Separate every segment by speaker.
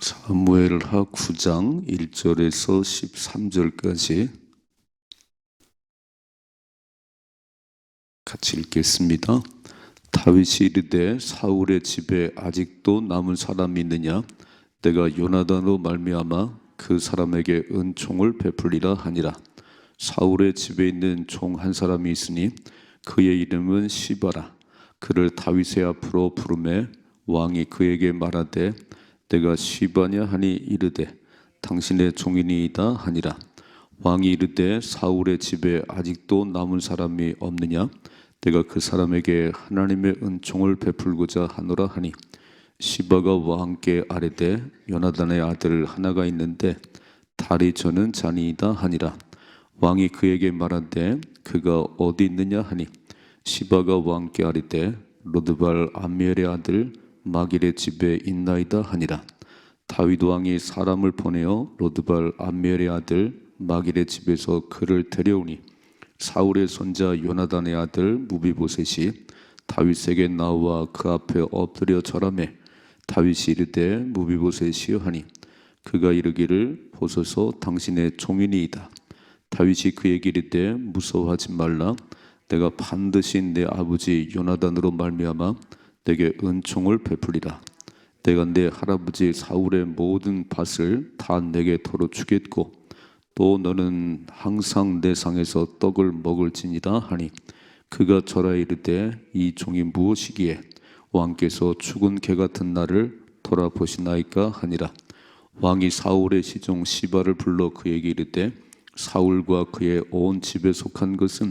Speaker 1: 사무엘하 9장 1절에서 13절까지 같이 읽겠습니다. 다윗이 이르되 사울의 집에 아직도 남은 사람이 있느냐? 내가 요나단으로 말미암아 그 사람에게 은총을 베풀리라 하니라. 사울의 집에 있는 종 한 사람이 있으니 그의 이름은 시바라. 그를 다윗의 앞으로 부르매 왕이 그에게 말하되 내가 시바냐 하니 이르되 당신의 종이니이다 하니라. 왕이 이르되 사울의 집에 아직도 남은 사람이 없느냐? 내가 그 사람에게 하나님의 은총을 베풀고자 하노라 하니 시바가 왕께 아뢰되 요나단의 아들 하나가 있는데 다리 저는 자니이다 하니라. 왕이 그에게 말하되 그가 어디 있느냐 하니 시바가 왕께 아뢰되 로드발 암미엘의 아들 마길의 집에 있나이다 하니라. 다윗 왕이 사람을 보내어 로드발 암미엘의 아들 마길의 집에서 그를 데려오니 사울의 손자 요나단의 아들 무비보셋이 다윗에게 나와 그 앞에 엎드려 절하매 다윗이 이르되 무비보셋이여 하니 그가 이르기를 보소서 당신의 종이니이다. 다윗이 그에게 이르되 무서워하지 말라. 내가 반드시 내 아버지 요나단으로 말미암아 내게 은총을 베풀리라. 내가 내 할아버지 사울의 모든 밭을 다 내게 도로 주겠고 또 너는 항상 내 상에서 떡을 먹을지니라 하니 그가 절하여 이르되 이 종이 무엇이기에 왕께서 죽은 개 같은 나를 돌아보시나이까 하니라. 왕이 사울의 시종 시바를 불러 그에게 이르되 사울과 그의 온 집에 속한 것은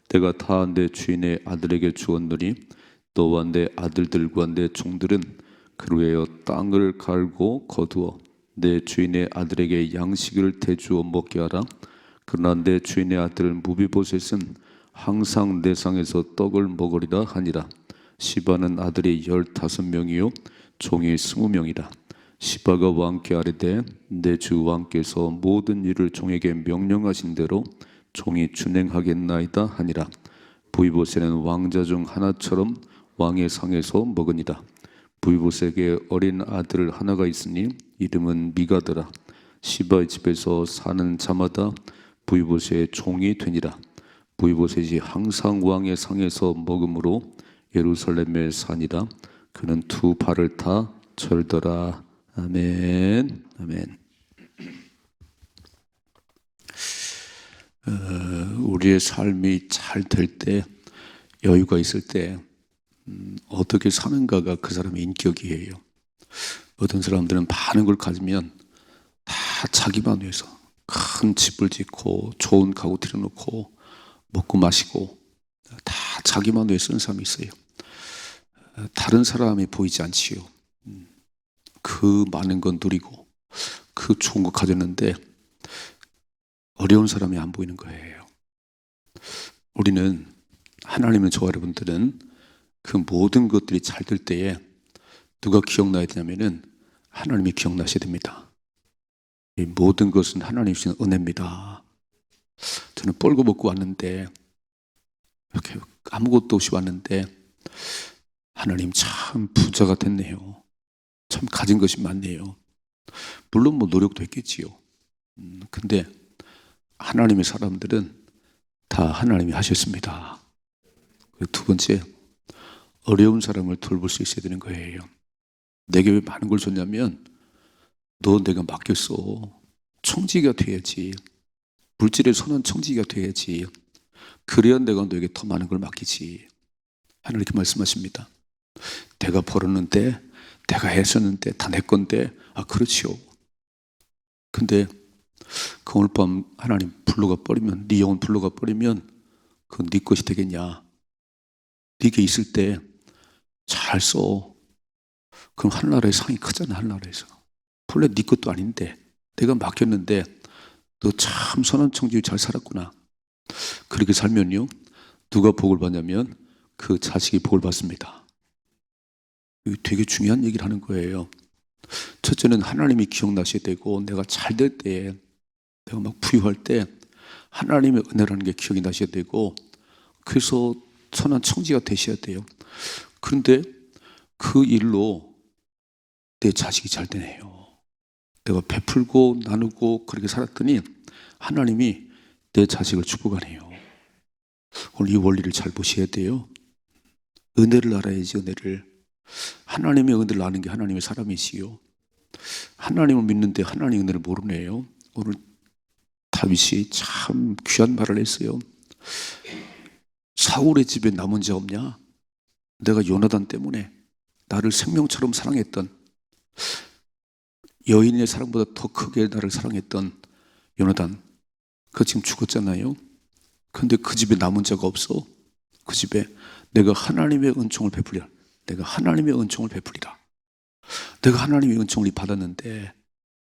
Speaker 1: 내가 다 내 주인의 아들에게 주었노니 너와 내 아들들과 내 종들은 그로 인하여 땅을 갈고 거두어 내 주인의 아들에게 양식을 대주어 먹게 하라. 그러나 내 주인의 아들 무비보셋은 항상 내 상에서 떡을 먹으리라 하니라. 시바는 아들이 15명이요 종이 20명이라. 시바가 왕께 아뢰되 내 주 왕께서 모든 일을 종에게 명령하신 대로 종이 준행하겠나이다 하니라. 부이보셋은 왕자 중 하나처럼 왕의 상에서 먹으니라. 부이보셋에게 어린 아들 하나가 있으니 이름은 미가더라. 시바의 집에서 사는 자마다 부이보셋의 종이 되니라. 부이보셋이 항상 왕의 상에서 먹음으로 예루살렘에 사니라. 그는 두 발을 타 절더라. 아멘. 아멘. 우리의 삶이 잘 될 때, 여유가 있을 때 어떻게 사는가가 그 사람의 인격이에요. 어떤 사람들은 많은 걸 가지면 다 자기만 위해서 큰 집을 짓고 좋은 가구 들여놓고 먹고 마시고 다 자기만 위해 쓰는 사람이 있어요. 다른 사람이 보이지 않지요. 그 많은 건 누리고 그 좋은 거 가졌는데 어려운 사람이 안 보이는 거예요. 우리는 하나님은 저와 여러분들은 그 모든 것들이 잘 될 때에 누가 기억나야 되냐면은 하나님이 기억나셔야 됩니다. 이 모든 것은 하나님이 주신 은혜입니다. 저는 뻘거벗고 왔는데 이렇게 아무것도 없이 왔는데 하나님 참 부자가 됐네요. 참 가진 것이 많네요. 물론 뭐 노력도 했겠지요. 근데 하나님의 사람들은 다 하나님이 하셨습니다. 그리고 두 번째, 어려운 사람을 돌볼 수 있어야 되는 거예요. 내게 왜 많은 걸 줬냐면 너 내가 맡겼어. 청지기가 돼야지. 물질의 선한 청지기가 돼야지. 그래야 내가 너에게 더 많은 걸 맡기지. 하나님 이렇게 말씀하십니다. 내가 벌었는데 내가 했었는데 다 내 건데 그렇지요. 근데 그 오늘 밤 하나님 불러가 버리면 네 영혼 불러가 버리면 그건 네 것이 되겠냐. 네게 있을 때 잘 써. 그럼 하늘나라의 상이 크잖아. 하늘나라에서 본래 네 것도 아닌데 내가 맡겼는데 너 참 선한 청지기 잘 살았구나. 그렇게 살면요 누가 복을 받냐면 그 자식이 복을 받습니다. 되게 중요한 얘기를 하는 거예요. 첫째는 하나님이 기억나셔야 되고 내가 잘 될 때 내가 막 부유할 때 하나님의 은혜라는 게 기억이 나셔야 되고 그래서 선한 청지가 되셔야 돼요. 그런데 그 일로 내 자식이 잘 되네요. 내가 베풀고 나누고 그렇게 살았더니 하나님이 내 자식을 축복하네요. 오늘 이 원리를 잘 보셔야 돼요. 은혜를 알아야지. 은혜를. 하나님의 은혜를 아는 게 하나님의 사람이시요. 하나님을 믿는데 하나님의 은혜를 모르네요. 오늘 다윗이 참 귀한 말을 했어요. 사울의 집에 남은 자 없냐? 내가 요나단 때문에 나를 생명처럼 사랑했던, 여인의 사랑보다 더 크게 나를 사랑했던 요나단, 그 지금 죽었잖아요. 근데 그 집에 남은 자가 없어. 그 집에 내가 하나님의 은총을 베풀리라. 내가 하나님의 은총을 베풀리라. 내가 하나님의 은총을 받았는데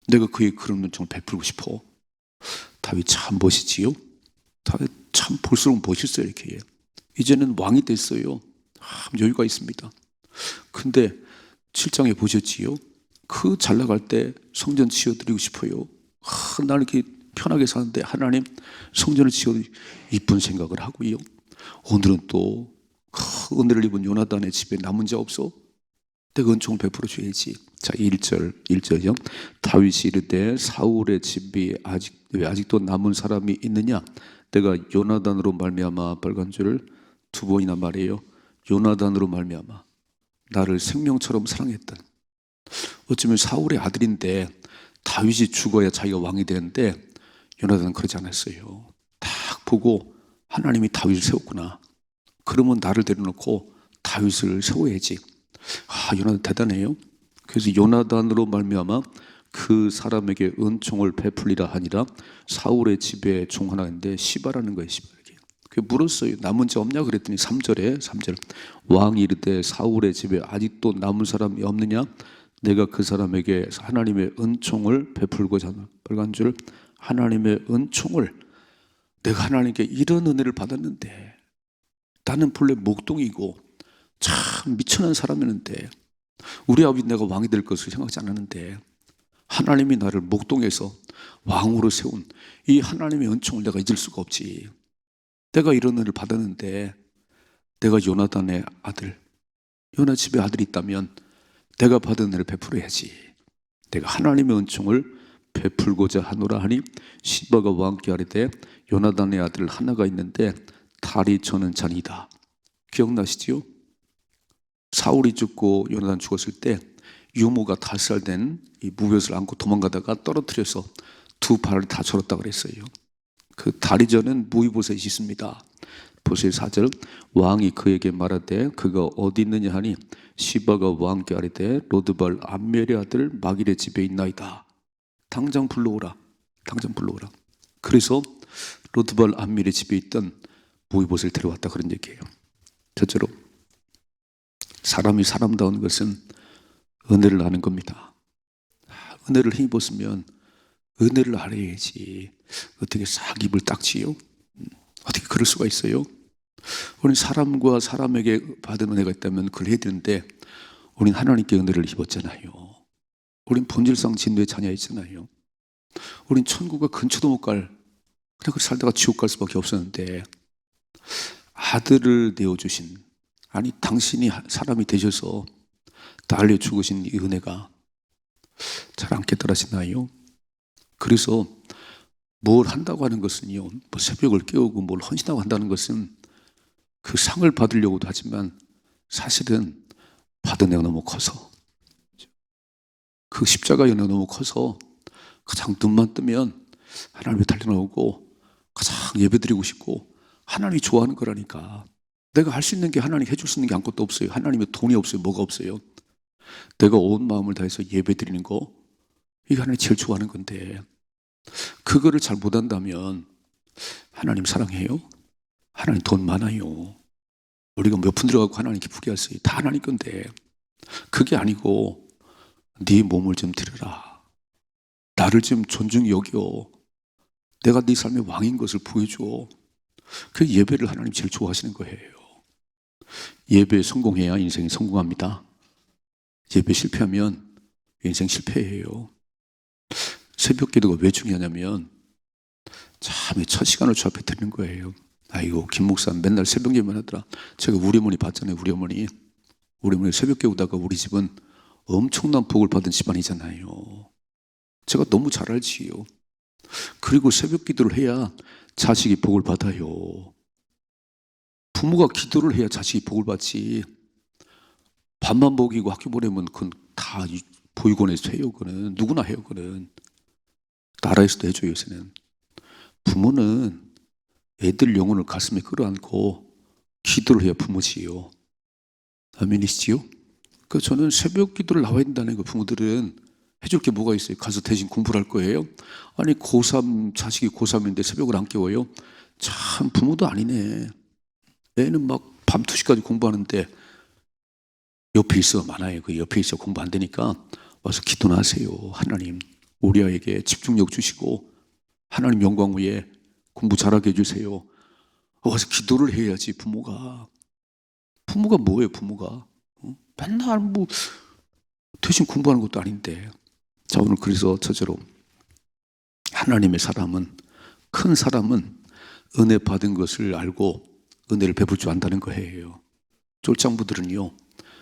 Speaker 1: 내가 그의 그런 은총을 베풀고 싶어. 다윗 참 멋이지요. 다윗 참 볼수록 멋있어요. 이렇게 이제는 왕이 됐어요. 참 여유가 있습니다. 근데 7장에 보셨지요? 그 잘 나갈 때 성전 지어드리고 싶어요. 나는 이렇게 편하게 사는데 하나님 성전을 지어도 이쁜 생각을 하고요. 오늘은 또 은혜를 입은 요나단의 집에 남은 자 없어? 내가 은총을 베풀어 줘야지. 자, 1절이요. 다윗이 이르되 사울의 집이 왜 아직도 남은 사람이 있느냐? 내가 요나단으로 말미암아 빨간 줄을 두 번이나 말해요. 요나단으로 말미암아 나를 생명처럼 사랑했던. 어쩌면 사울의 아들인데 다윗이 죽어야 자기가 왕이 되는데 요나단은 그러지 않았어요. 딱 보고 하나님이 다윗을 세웠구나. 그러면 나를 데려놓고 다윗을 세워야지. 요나단 대단해요. 그래서 요나단으로 말미암아 그 사람에게 은총을 베풀리라 하니라. 사울의 집에 종 하나 있는데 시바라는 거예요. 시바. 그 물었어요. 남은 자 없냐? 그랬더니 3절 왕이 이르되 사울의 집에 아직도 남은 사람이 없느냐? 내가 그 사람에게 하나님의 은총을 베풀고자 하나. 빨간 줄 하나님의 은총을. 내가 하나님께 이런 은혜를 받았는데 나는 본래 목동이고 참 미천한 사람이었는데 우리 아버지 내가 왕이 될 것을 생각하지 않았는데 하나님이 나를 목동에서 왕으로 세운 이 하나님의 은총을 내가 잊을 수가 없지. 내가 이런 은혜를 받았는데 내가 요나단의 아들, 요나 집에 아들이 있다면 내가 받은 은혜를 베풀어야지. 내가 하나님의 은총을 베풀고자 하노라 하니 시바가 왕께 아뢰되 요나단의 아들 하나가 있는데 다리 저는 잔이다. 기억나시지요? 사울이 죽고 요나단 죽었을 때 유모가 5살 된 이 무볕을 안고 도망가다가 떨어뜨려서 두 발을 다 절었다 그랬어요. 그 다리 저는 무이보셋이 있습니다. 보세요. 4절 왕이 그에게 말하되 그가 어디 있느냐 하니 시바가 왕께 아뢰되 로드발 암멜의 아들 마길의 집에 있나이다. 당장 불러오라. 당장 불러오라. 그래서 로드발 암멜의 집에 있던 무이보셋을 데려왔다 그런 얘기예요. 첫째로 사람이 사람다운 것은 은혜를 아는 겁니다. 은혜를 힘입었으면 은혜를 알아야지. 어떻게 싹 입을 닦지요? 어떻게 그럴 수가 있어요? 우리는 사람과 사람에게 받은 은혜가 있다면 그걸 해야 되는데 우리는 하나님께 은혜를 입었잖아요. 우리는 본질상 진노의 자녀이잖아요. 우리는 천국과 근처도 못 갈, 그냥 그렇게 살다가 지옥 갈 수밖에 없었는데 아들을 내어주신, 아니 당신이 사람이 되셔서 달려 죽으신 이 은혜가 잘 안 깨달아지나요? 그래서 뭘 한다고 하는 것은요, 뭐 새벽을 깨우고 뭘 헌신하고 한다는 것은 그 상을 받으려고도 하지만 사실은 받은 은혜가 너무 커서, 그 십자가의 은혜가 너무 커서 가장 눈만 뜨면 하나님이 달려나오고 가장 예배드리고 싶고 하나님이 좋아하는 거라니까. 내가 할 수 있는 게 하나님 해줄 수 있는 게 아무것도 없어요. 하나님의 돈이 없어요. 뭐가 없어요. 내가 온 마음을 다해서 예배드리는 거, 이게 하나님이 제일 좋아하는 건데 그거를 잘 못한다면 하나님 사랑해요? 하나님 돈 많아요. 우리가 몇 푼 들어가고 하나님 기쁘게 할 수 있어요. 다 하나님 건데 그게 아니고 네 몸을 좀 드려라. 나를 좀 존중히 여겨. 내가 네 삶의 왕인 것을 보여줘. 그 예배를 하나님 제일 좋아하시는 거예요. 예배에 성공해야 인생이 성공합니다. 예배 실패하면 인생 실패해요. 새벽 기도가 왜 중요하냐면 참 첫 시간을 주 앞에 드리는 거예요. 아이고 김 목사 맨날 새벽 예배만 하더라. 제가 우리 어머니 봤잖아요. 우리 어머니 새벽 깨우다가 우리 집은 엄청난 복을 받은 집안이잖아요. 제가 너무 잘 알지요. 그리고 새벽 기도를 해야 자식이 복을 받아요. 부모가 기도를 해야 자식이 복을 받지. 밥만 먹이고 학교 보내면 그건 다 보육원에서 해요. 그거는 누구나 해요. 그거는 나라에서도 해줘요. 요새는 부모는 애들 영혼을 가슴에 끌어안고 기도를 해야 부모지요. 아멘이시지요? 그 저는 새벽 기도를 나와야 된다는 거. 부모들은 해줄 게 뭐가 있어요? 가서 대신 공부를 할 거예요? 아니 고3 자식이 고3인데 새벽을 안 깨워요? 참 부모도 아니네. 애는 막 밤 2시까지 공부하는데 옆에 있어 많아요. 그 옆에 있어 공부 안 되니까 와서 기도나 하세요. 하나님 우리 아이에게 집중력 주시고 하나님 영광 위에 공부 잘하게 해주세요. 와서 기도를 해야지. 부모가 뭐예요? 부모가 맨날 뭐 대신 공부하는 것도 아닌데. 자, 오늘 그래서 저절로 하나님의 사람은, 큰 사람은 은혜 받은 것을 알고 은혜를 베풀 줄 안다는 거예요. 쫄장부들은요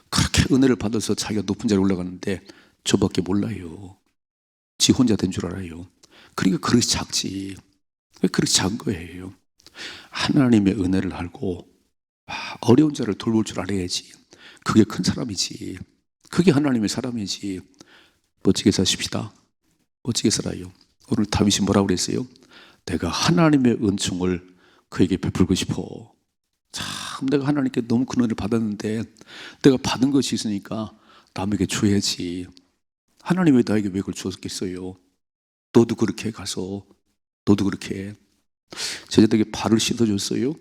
Speaker 1: 그렇게 은혜를 받아서 자기가 높은 자리에 올라가는데 저밖에 몰라요. 지 혼자 된 줄 알아요. 그러니까 그릇이 작지. 그릇이 작은 거예요. 하나님의 은혜를 알고 어려운 자를 돌볼 줄 알아야지. 그게 큰 사람이지. 그게 하나님의 사람이지. 멋지게 사십시다. 멋지게 살아요. 오늘 다윗이 뭐라고 그랬어요? 내가 하나님의 은총을 그에게 베풀고 싶어. 참 내가 하나님께 너무 큰 은혜를 받았는데 내가 받은 것이 있으니까 남에게 줘야지. 하나님 왜 나에게 왜 그걸 주었겠어요? 너도 그렇게 가서 너도 그렇게. 제자들에게 발을 씻어줬어요.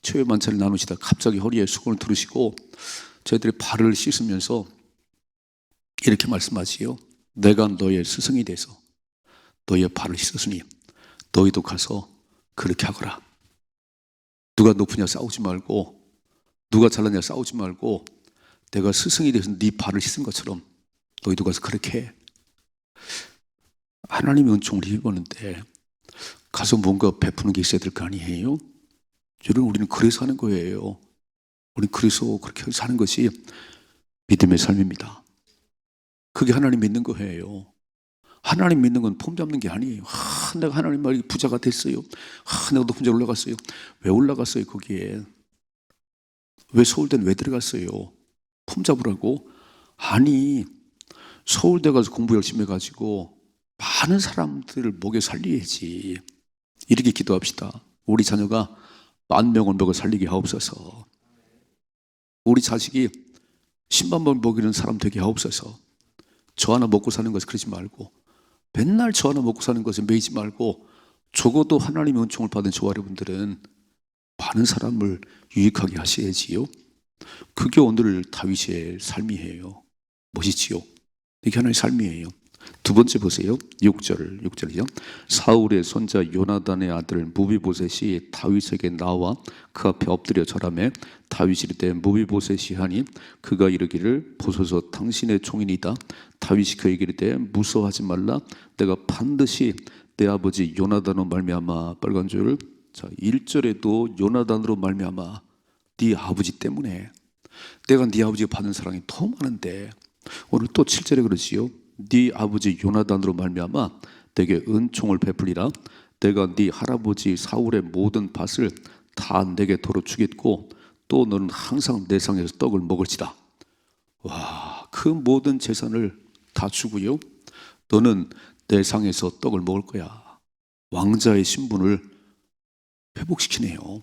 Speaker 1: 최후의 만찬을 나누시다 갑자기 허리에 수건을 두르시고 저희들이 발을 씻으면서 이렇게 말씀하지요. 내가 너의 스승이 돼서 너의 발을 씻었으니 너희도 가서 그렇게 하거라. 누가 높으냐 싸우지 말고, 누가 잘나냐 싸우지 말고, 내가 스승이 돼서 네 발을 씻은 것처럼 너희도 가서 그렇게 해. 하나님의 은총을 입었는데 가서 뭔가 베푸는 게 있어야 될 거 아니에요? 여러분 우리는 그래서 하는 거예요. 우리는 그래서 그렇게 사는 것이 믿음의 삶입니다. 그게 하나님 믿는 거예요. 하나님 믿는 건 폼 잡는 게 아니에요. 내가 하나님 말이 부자가 됐어요. 내가 높은 데 올라갔어요. 왜 올라갔어요 거기에? 왜 서울대는 왜 들어갔어요? 폼 잡으라고? 아니 서울대 가서 공부 열심히 해가지고 많은 사람들을 먹여 살려야지. 이렇게 기도합시다. 우리 자녀가 10,000명을 먹여 살리게 하옵소서. 우리 자식이 10만 번 먹이는 사람 되게 하옵소서. 저 하나 먹고 사는 것을 그러지 말고, 맨날 저 하나 먹고 사는 것에 매이지 말고, 적어도 하나님의 은총을 받은 저와 여러분들은 많은 사람을 유익하게 하셔야지요. 그게 오늘 다윗의 삶이에요. 멋있지요? 이게 하나님의 삶이에요. 두 번째 보세요. 6절이죠. 사울의 손자 요나단의 아들 무비보셋이 다윗에게 나와 그 앞에 엎드려 절하매 다윗이 이르되 무비보셋이 하니 그가 이르기를 보소서 당신의 종이니이다. 다윗이 그에게 이르되 무서워하지 말라. 내가 반드시 내 아버지 요나단으로 말미암아. 빨간 줄. 자, 1절에도 요나단으로 말미암아. 네 아버지 때문에. 내가 네 아버지가 받는 사랑이 더 많은데 오늘 또 7절에 그러지요. 네 아버지 요나단으로 말미암아 내게 은총을 베풀리라. 내가 네 할아버지 사울의 모든 밭을 다 내게 도로 주겠고 또 너는 항상 내 상에서 떡을 먹을지다. 와, 그 모든 재산을 다 주고요. 너는 내 상에서 떡을 먹을 거야. 왕자의 신분을 회복시키네요.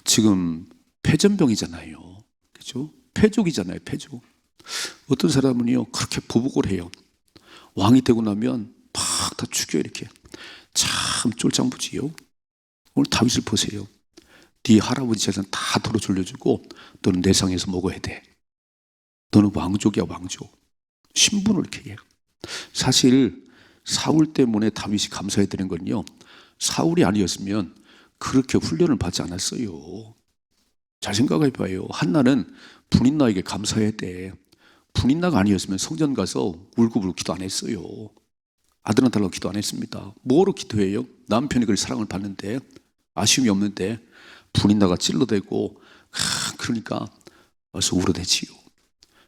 Speaker 1: 지금 패전병이잖아요. 그렇죠? 패족이잖아요. 패족. 어떤 사람은요 그렇게 보복을 해요. 왕이 되고 나면 팍 다 죽여 이렇게. 참 쫄장부지요. 오늘 다윗을 보세요. 네 할아버지 재산 다 도로 돌려주고 너는 내 상에서 먹어야 돼. 너는 왕족이야 왕족. 신분을 이렇게 해요. 사실 사울 때문에 다윗이 감사해야 되는 건요, 사울이 아니었으면 그렇게 훈련을 받지 않았어요. 잘 생각해 봐요. 한나는 분인나에게 감사해야 돼. 분인나가 아니었으면 성전 가서 울고불고 기도 안 했어요. 아들한테 달라고 기도 안 했습니다. 뭐로 기도해요? 남편이 그를 사랑을 받는데 아쉬움이 없는데 분인나가 찔러대고 그러니까 와서 울어대지요.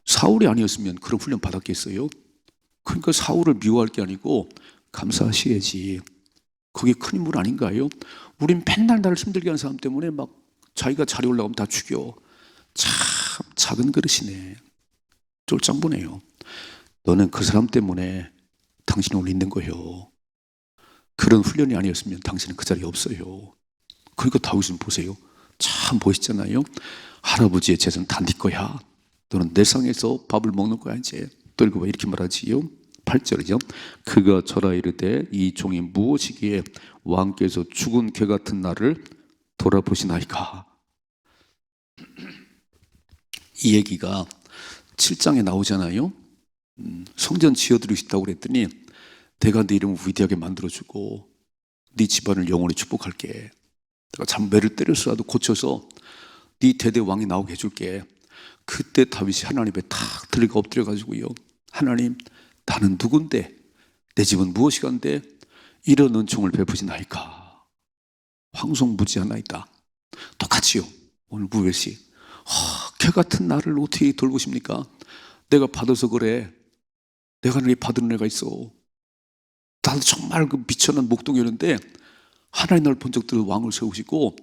Speaker 1: 사울이 아니었으면 그런 훈련 받았겠어요? 그러니까 사울을 미워할 게 아니고 감사하셔야지. 그게 큰 인물 아닌가요? 우린 맨날 나를 힘들게 하는 사람 때문에 막 자기가 자리 올라가면 다 죽여. 참 작은 그릇이네. 쫄짱보네요. 너는 그 사람 때문에 당신이 오늘 있는 거예요. 그런 훈련이 아니었으면 당신은 그 자리에 없어요. 그러니까 다윗은 보세요. 참 멋있잖아요. 할아버지의 재산 다 네 거야. 너는 내 상에서 밥을 먹는 거야 이제. 또 읽어봐. 이렇게 말하지요. 8절이죠. 그가 절하 이르되 이 종이 무엇이기에 왕께서 죽은 개 같은 나를 돌아보시나이까. 이 얘기가 7장에 나오잖아요. 성전 지어드리고 싶다고 그랬더니 내가 네 이름을 위대하게 만들어주고 네 집안을 영원히 축복할게. 내가 잠매를 때렸어라도 고쳐서 네 대대 왕이 나오게 해줄게. 그때 다윗이 하나님 앞에 탁 들고 엎드려가지고요. 하나님, 나는 누군데 내 집은 무엇이간데 이런 은총을 베푸시나이까. 황송무지하나이다. 똑같이요. 오늘 무엇이 개 같은 나를 어떻게 돌보십니까? 내가 받아서 그래. 내가 내 받은 애가 있어. 나도 정말 그 미천한 목동이었는데 하나님 나를 번쩍 들어 왕을 세우시고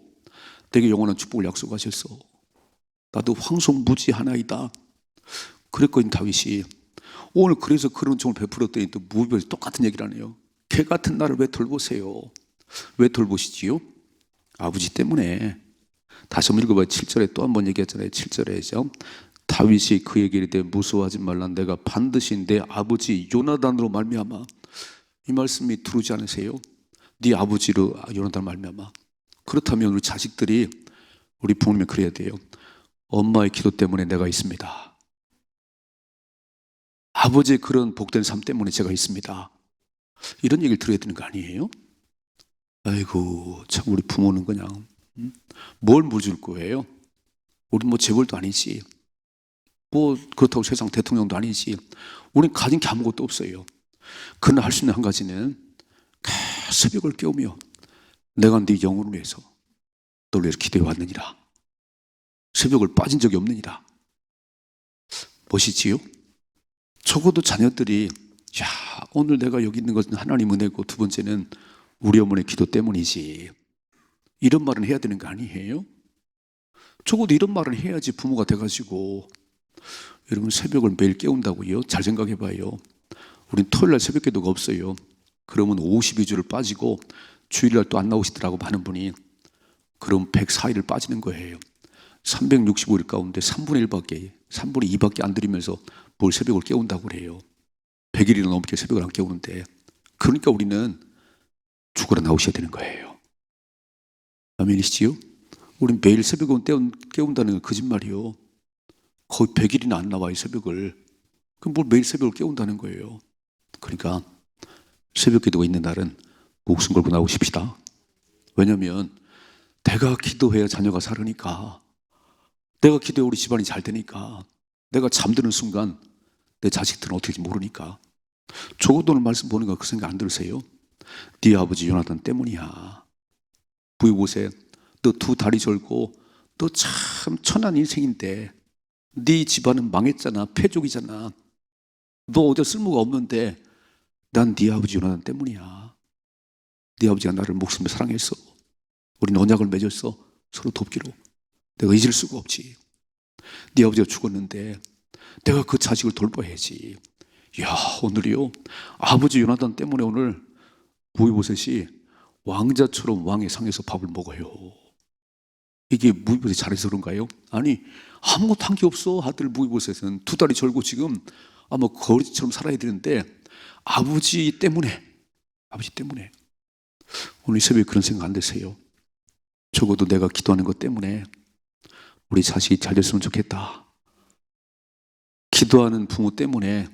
Speaker 1: 내게 영원한 축복을 약속하셨어. 나도 황송무지하나이다. 그랬거든 다윗이. 오늘 그래서 그런 종을 베풀었더니 또 무비에서 똑같은 얘기를 하네요. 개 같은 나를 왜 돌보세요? 왜 돌보시지요? 아버지 때문에. 다시 한번 읽어봐요. 7절에 또 한 번 얘기했잖아요. 7절에죠. 다윗이 그에게 이르되 무서워하지 말라. 내가 반드시 내 아버지 요나단으로 말미암아. 이 말씀이 들어오지 않으세요? 네 아버지로 요나단 말미암아. 그렇다면 우리 자식들이 우리 부모님이 그래야 돼요. 엄마의 기도 때문에 내가 있습니다. 아버지의 그런 복된 삶 때문에 제가 있습니다. 이런 얘기를 들어야 되는 거 아니에요? 아이고 참 우리 부모는 그냥 뭘 물어줄 거예요? 우리 뭐 재벌도 아니지, 뭐 그렇다고 세상 대통령도 아니지. 우리는 가진 게 아무것도 없어요. 그러나 할 수 있는 한 가지는 새벽을 깨우며 내가 네 영혼을 위해서 너를 위해서 기도해 왔느니라. 새벽을 빠진 적이 없느니라. 멋이지요? 적어도 자녀들이 야 오늘 내가 여기 있는 것은 하나님 은혜고 두 번째는 우리 어머니의 기도 때문이지. 이런 말은 해야 되는 거 아니에요? 적어도 이런 말은 해야지 부모가 돼가지고. 여러분 새벽을 매일 깨운다고요? 잘 생각해봐요. 우린 토요일날 새벽 기도가 없어요. 그러면 52주를 빠지고 주일날 또 안 나오시더라고 하는 분이. 그럼 104일을 빠지는 거예요. 365일 가운데 3분의 1밖에 3분의 2밖에 안 드리면서 뭘 새벽을 깨운다고 그래요. 100일이나 넘게 새벽을 안 깨우는데. 그러니까 우리는 죽으러 나오셔야 되는 거예요. 아멘이시지요? 우린 매일 새벽을 깨운다는 건 거짓말이요. 거의 100일이나 안 나와요 새벽을. 그럼 뭘 매일 새벽을 깨운다는 거예요. 그러니까 새벽 기도가 있는 날은 목숨 걸고 나오십시다. 왜냐하면 내가 기도해야 자녀가 살으니까. 내가 기도해 우리 집안이 잘 되니까. 내가 잠드는 순간 내 자식들은 어떻게 될지 모르니까. 적어도 오늘 말씀 보니까 그 생각 안 들으세요? 네 아버지 요나단 때문이야. 부이보세, 너 두 다리 절고 너 참 천한 인생인데 네 집안은 망했잖아. 패족이잖아. 너 어디 쓸모가 없는데 난 네 아버지 요나단 때문이야. 네 아버지가 나를 목숨을 사랑했어. 우리는 언약을 맺었어. 서로 돕기로. 내가 잊을 수가 없지. 네 아버지가 죽었는데 내가 그 자식을 돌봐야지. 야 오늘이요 아버지 요나단 때문에 오늘 무이보셋이 왕자처럼 왕의 상에서 밥을 먹어요. 이게 무이보셋이 잘해서 그런가요? 아니 아무것도 한 게 없어. 아들 무이보셋은 두 다리 절고 지금 아마 거지처럼 살아야 되는데 아버지 때문에 오늘 새벽에 그런 생각 안 되세요? 적어도 내가 기도하는 것 때문에 우리 자식이 잘 됐으면 좋겠다. 기도하는 부모 때문에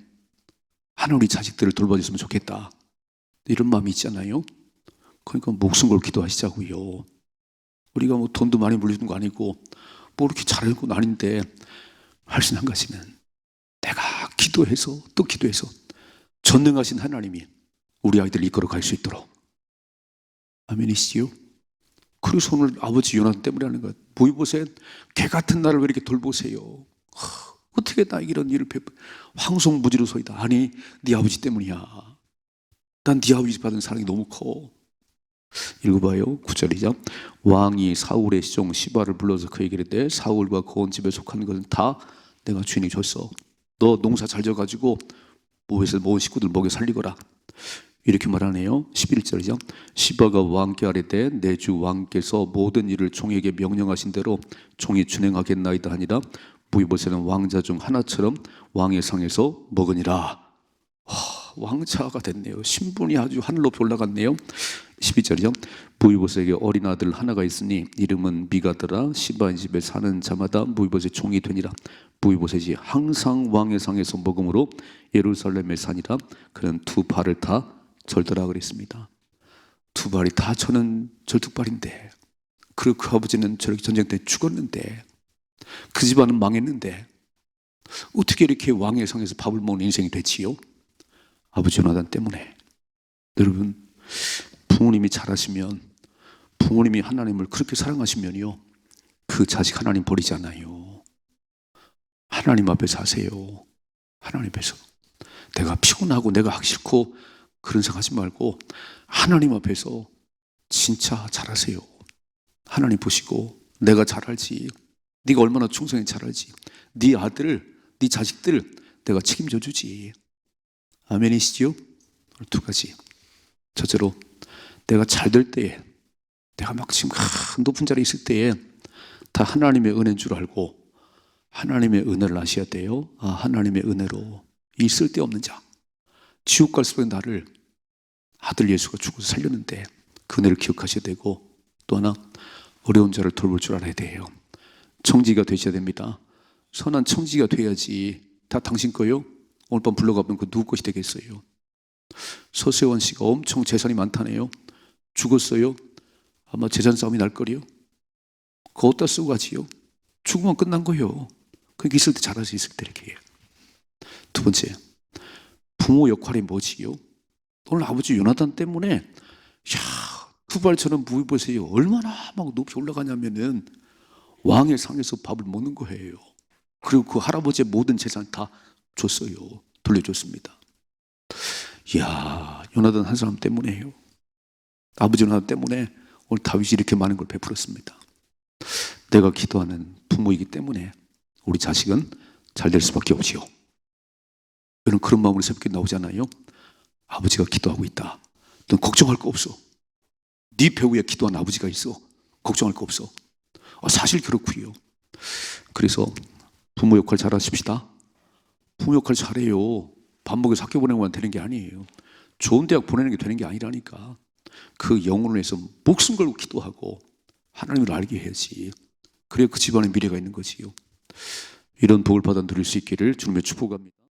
Speaker 1: 하나님 우리 자식들을 돌봐줬으면 좋겠다. 이런 마음이 있잖아요. 그러니까 목숨 걸고 기도하시자고요. 우리가 뭐 돈도 많이 물려주는 거 아니고 뭐 이렇게 잘하는 건 아닌데 할 수 있는 한 가지는 내가 기도해서 또 기도해서 전능하신 하나님이 우리 아이들을 이끌어 갈 수 있도록. 아멘이시지요? 그래서 오늘 아버지 요나단 때문에 하는 것. 보이보셋 개 같은 나를 왜 이렇게 돌보세요? 어떻게 나 이런 일을 황송무지로소이다. 아니 네 아버지 때문이야. 난 네 아버지 받은 사랑이 너무 커. 읽어봐요. 9절이죠. 왕이 사울의 시종 시바를 불러서 그에게 이르되 사울과 그 온 집에 속한 것은 다 내가 주인이 줬어. 너 농사 잘 져가지고 모에서 모은 식구들 먹여 살리거라. 이렇게 말하네요. 11절이죠. 시바가 왕께 아뢰되 내 주 왕께서 모든 일을 종에게 명령하신 대로 종이 준행하겠나이다 하니라. 무이보셋은 왕자 중 하나처럼 왕의 상에서 먹으니라. 왕자가 됐네요. 신분이 아주 하늘 높이 올라갔네요. 12절이죠. 무이보셋에게 어린 아들 하나가 있으니 이름은 미가더라. 시바의 집에 사는 자마다 무이보셋 종이 되니라. 무이보셋이 항상 왕의 상에서 먹음으로 예루살렘에 사니라. 그는 두 발을 다 절더라 그랬습니다. 두 발이 다 저는 절뚝발인데, 그리고 그 아버지는 저렇게 전쟁 때 죽었는데, 그 집안은 망했는데 어떻게 이렇게 왕의 상에서 밥을 먹는 인생이 됐지요? 아버지 요나단 때문에. 여러분, 부모님이 잘하시면, 부모님이 하나님을 그렇게 사랑하시면요, 그 자식 하나님 버리지 않아요. 하나님 앞에서 하세요. 하나님 앞에서. 내가 피곤하고 내가 하기 싫고 그런 생각 하지 말고 하나님 앞에서 진짜 잘하세요. 하나님 보시고 내가 잘할지, 네가 얼마나 충성히 잘할지, 네 아들, 네 자식들 내가 책임져 주지. 아멘이시지요? 두 가지. 첫째로, 내가 잘 될 때에, 내가 막 지금 높은 자리에 있을 때에 다 하나님의 은혜인 줄 알고 하나님의 은혜를 아셔야 돼요. 하나님의 은혜로 이 쓸데없는 자, 지옥 갈 수밖에 나를 아들 예수가 죽어서 살렸는데 그 은혜를 기억하셔야 되고, 또 하나, 어려운 자를 돌볼 줄 알아야 돼요. 청지가 되셔야 됩니다. 선한 청지가 돼야지. 다 당신 거요? 오늘 밤 불러가면 그 누구 것이 되겠어요? 서세원 씨가 엄청 재산이 많다네요. 죽었어요? 아마 재산 싸움이 날 거리요. 그거 어디다 쓰고 가지요? 죽으면 끝난 거요. 그러니까 있을 때 잘할 수 있을 때 이렇게 해요. 두 번째, 부모 역할이 뭐지요? 오늘 아버지 요나단 때문에 두 발처럼 무이보셋이 얼마나 막 높이 올라가냐면은 왕의 상에서 밥을 먹는 거예요. 그리고 그 할아버지의 모든 재산 다 줬어요. 돌려줬습니다. 이야, 요나단 한 사람 때문에요. 아버지 요나단 때문에 오늘 다윗이 이렇게 많은 걸 베풀었습니다. 내가 기도하는 부모이기 때문에 우리 자식은 잘 될 수밖에 없지요. 여러분, 그런 마음으로 새벽에 나오잖아요. 아버지가 기도하고 있다. 넌 걱정할 거 없어. 네 배우에 기도한 아버지가 있어. 걱정할 거 없어. 사실 그렇고요. 그래서 부모 역할 잘하십시다. 부모 역할 잘해요. 밥 먹여서 학교 보내면 되는 게 아니에요. 좋은 대학 보내는 게 되는 게 아니라니까. 그 영혼을 위해서 목숨 걸고 기도하고 하나님을 알게 해야지. 그래야 그 집안에 미래가 있는 거지요. 이런 복을 받아 누릴 수 있기를 주님의 축복합니다.